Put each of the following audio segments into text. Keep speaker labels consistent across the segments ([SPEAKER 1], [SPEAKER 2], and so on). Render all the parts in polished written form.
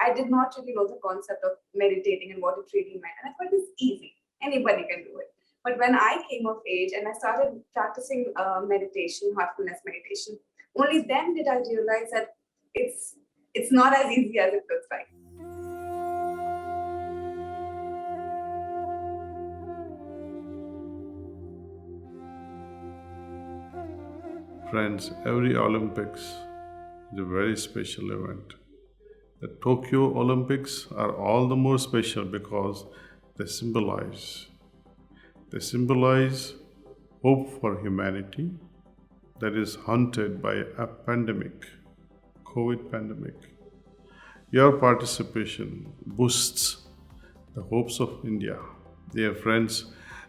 [SPEAKER 1] I did not really know the concept of meditating and what it really meant. And I thought it was easy. Anybody can do it. But when I came of age and I started practicing meditation, heartfulness meditation, only then did I realize that it's not as easy as it looks like.
[SPEAKER 2] Friends, every Olympics is a very special event. The Tokyo Olympics are all the more special because they symbolize hope for humanity that is haunted by a pandemic, COVID pandemic. Your participation boosts the hopes of India. Dear friends,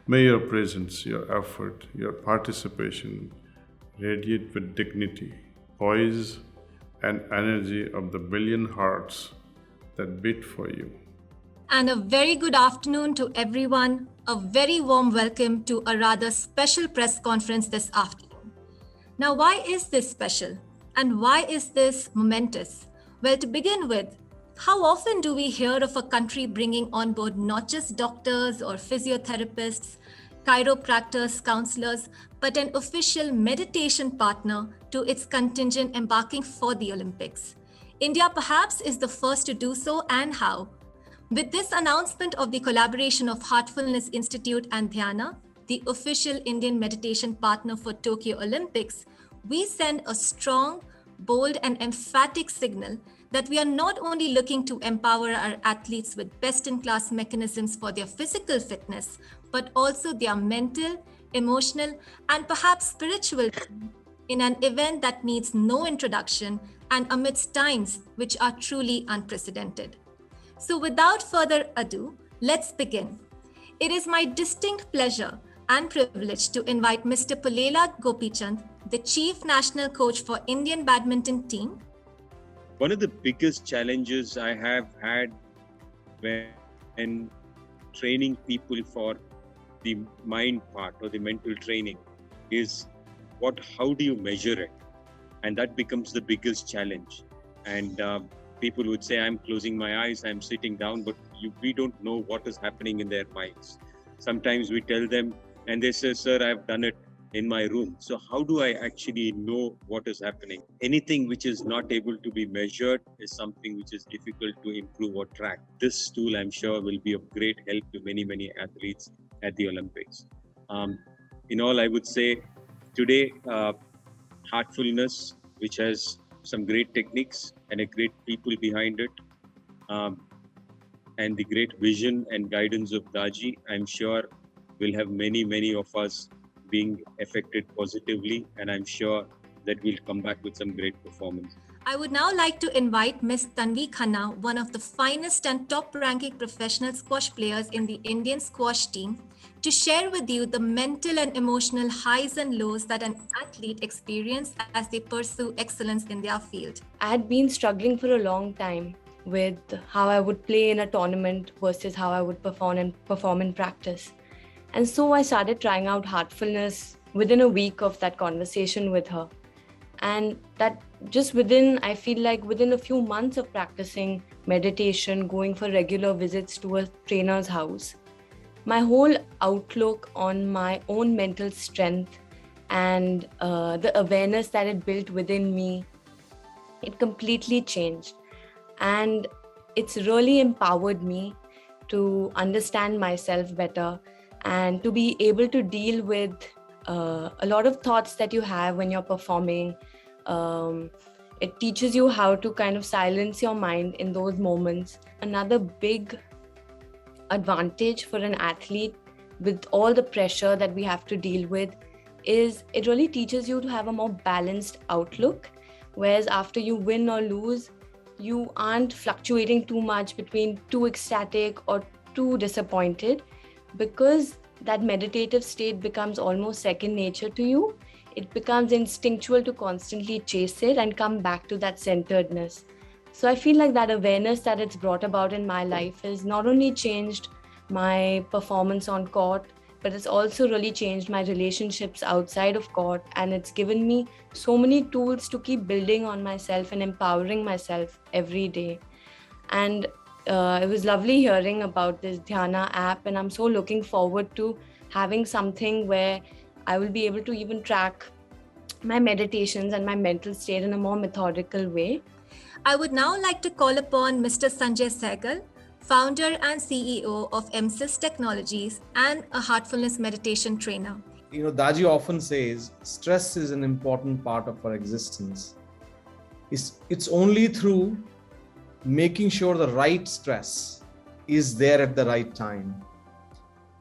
[SPEAKER 2] may your presence, your effort, your participation radiate with dignity, poise, and energy of the billion hearts that beat for you.
[SPEAKER 3] And a very good afternoon to everyone. A very warm welcome to a rather special press conference this afternoon. Now, why is this special? And why is this momentous? Well, to begin with, how often do we hear of a country bringing on board not just doctors or physiotherapists, chiropractors, counselors, but an official meditation partner to its contingent embarking for the Olympics? India perhaps is the first to do so, and how? With this announcement of the collaboration of Heartfulness Institute and Dhyana, the official Indian meditation partner for Tokyo Olympics, we send a strong, bold, and emphatic signal that we are not only looking to empower our athletes with best-in-class mechanisms for their physical fitness, but also their mental, emotional, and perhaps spiritual in an event that needs no introduction and amidst times which are truly unprecedented. So without further ado, let's begin. It is my distinct pleasure and privilege to invite Mr. Pullela Gopichand, the Chief National Coach for Indian Badminton Team.
[SPEAKER 4] One of the biggest challenges I have had when training people for the mind part or the mental training is how do you measure it? And that becomes the biggest challenge. And people would say, I'm closing my eyes, I'm sitting down, but we don't know what is happening in their minds. Sometimes we tell them and they say, sir, I've done it in my room. So how do I actually know what is happening? Anything which is not able to be measured is something which is difficult to improve or track. This tool, I'm sure, will be of great help to many, many athletes at the Olympics. In all, I would say today, Heartfulness, which has some great techniques and a great people behind it, and the great vision and guidance of Daaji, I'm sure will have many, many of us being affected positively, and I'm sure that we'll come back with some great performance.
[SPEAKER 3] I would now like to invite Ms. Tanvi Khanna, one of the finest and top-ranking professional squash players in the Indian squash team, to share with you the mental and emotional highs and lows that an athlete experiences as they pursue excellence in their field.
[SPEAKER 5] I had been struggling for a long time with how I would play in a tournament versus how I would perform in practice. And so I started trying out Heartfulness within a week of that conversation with her. And that just I feel like within a few months of practicing meditation, going for regular visits to a trainer's house, my whole outlook on my own mental strength and the awareness that it built within me, it completely changed. And it's really empowered me to understand myself better and to be able to deal with a lot of thoughts that you have when you're performing. It teaches you how to kind of silence your mind in those moments. Another big advantage for an athlete with all the pressure that we have to deal with is it really teaches you to have a more balanced outlook. Whereas after you win or lose, you aren't fluctuating too much between too ecstatic or too disappointed, because that meditative state becomes almost second nature to you. It becomes instinctual to constantly chase it and come back to that centeredness. So I feel like that awareness that it's brought about in my life has not only changed my performance on court, but it's also really changed my relationships outside of court. And it's given me so many tools to keep building on myself and empowering myself every day. And it was lovely hearing about this Dhyana app, and I'm so looking forward to having something where I will be able to even track my meditations and my mental state in a more methodical way.
[SPEAKER 3] I would now like to call upon Mr. Sanjay Sehgal, founder and CEO of MSIS Technologies and a Heartfulness meditation trainer.
[SPEAKER 6] Daaji often says stress is an important part of our existence. It's only through making sure the right stress is there at the right time.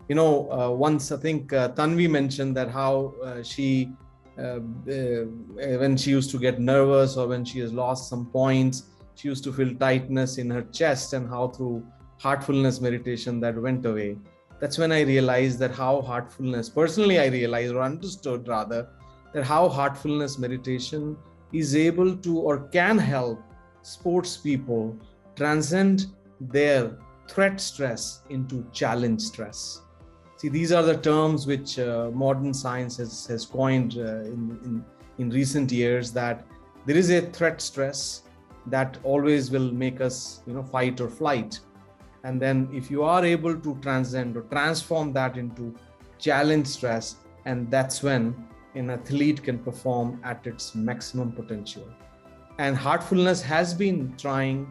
[SPEAKER 6] Once I think Tanvi mentioned that how she, when she used to get nervous or when she has lost some points, she used to feel tightness in her chest, and how through heartfulness meditation that went away. That's when I realized that how heartfulness, personally I realized or understood rather, that how heartfulness meditation is able to or can help sports people transcend their threat stress into challenge stress. See, these are the terms which modern science has coined in recent years, that there is a threat stress that always will make us fight or flight. And then if you are able to transcend or transform that into challenge stress, and that's when an athlete can perform at its maximum potential. And Heartfulness has been trying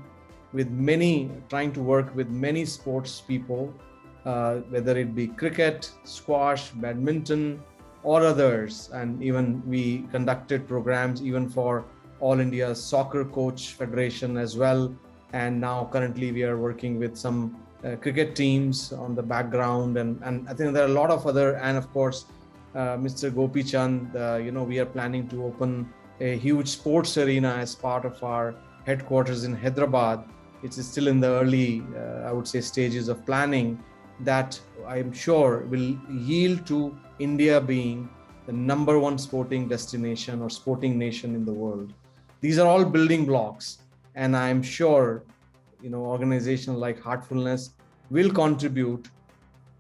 [SPEAKER 6] to work with many sports people, whether it be cricket, squash, badminton, or others. And even we conducted programs even for All India Soccer Coach Federation as well. And now currently we are working with some cricket teams on the background. And I think there are a lot of other, and of course, Mr. Gopichand, we are planning to open a huge sports arena as part of our headquarters in Hyderabad. It is still in the early, I would say, stages of planning, that I'm sure will yield to India being the number one sporting destination or sporting nation in the world. These are all building blocks. And I'm sure, organizations like Heartfulness will contribute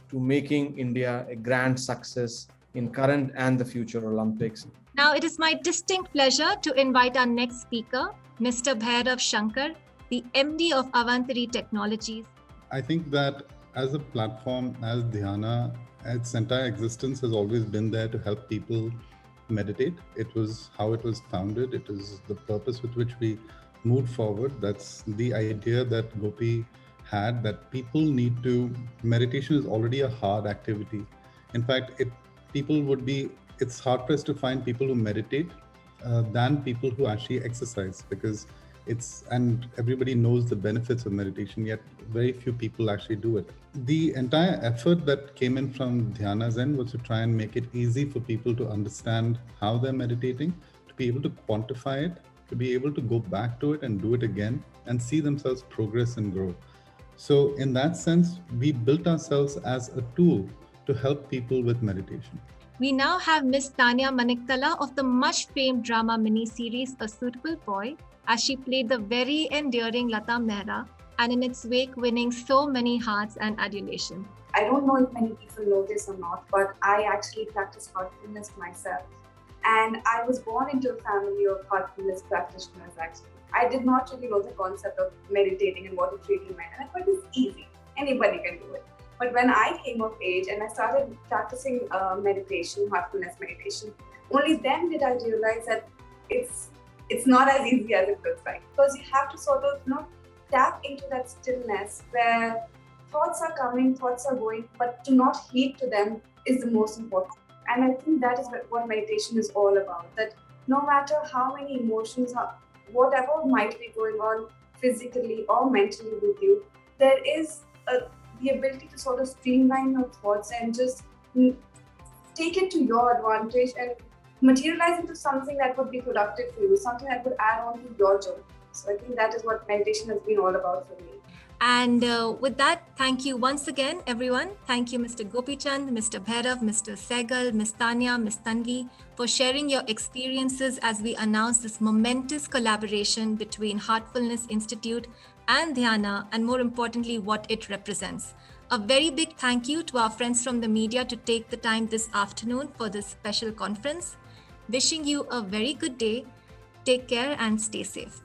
[SPEAKER 6] to making India a grand success in current and the future Olympics.
[SPEAKER 3] Now, it is my distinct pleasure to invite our next speaker, Mr. Bhairav Shankar, the MD of Avantari Technologies.
[SPEAKER 7] I think that as a platform, as Dhyana, its entire existence has always been there to help people meditate. It was how it was founded. It is the purpose with which we moved forward. That's the idea that Gopi had, that people need to, meditation is already a hard activity. In fact, it's hard pressed to find people who meditate than people who actually exercise, because and everybody knows the benefits of meditation, yet very few people actually do it. The entire effort that came in from Dhyana's end was to try and make it easy for people to understand how they're meditating, to be able to quantify it, to be able to go back to it and do it again and see themselves progress and grow. So in that sense, we built ourselves as a tool to help people with meditation.
[SPEAKER 3] We now have Miss Tanya Maniktala of the much famed drama miniseries A Suitable Boy, as she played the very endearing Lata Mehra, and in its wake winning so many hearts and adulation.
[SPEAKER 1] I don't know if many people know this or not, but I actually practice heartfulness myself. And I was born into a family of heartfulness practitioners actually. I did not really know the concept of meditating and what it really meant. And I thought it's easy. Anybody can do it. But when I came of age and I started practicing meditation, heartfulness meditation, only then did I realize that it's not as easy as it looks like. Because you have to sort of tap into that stillness where thoughts are coming, thoughts are going, but to not heed to them is the most important. And I think that is what meditation is all about. That no matter how many emotions, whatever might be going on physically or mentally with you, there is the ability to sort of streamline your thoughts and just take it to your advantage and materialize into something that would be productive for you, something that would add on to your journey. So I think that is what meditation has been all about for me.
[SPEAKER 3] And with that, thank you once again, everyone. Thank you, Mr. Gopichand, Mr. Bhairav, Mr. Sehgal, Ms. Tanya, Ms. Tanvi, for sharing your experiences as we announce this momentous collaboration between Heartfulness Institute and Dhyana, and more importantly, what it represents. A very big thank you to our friends from the media to take the time this afternoon for this special conference. Wishing you a very good day. Take care and stay safe.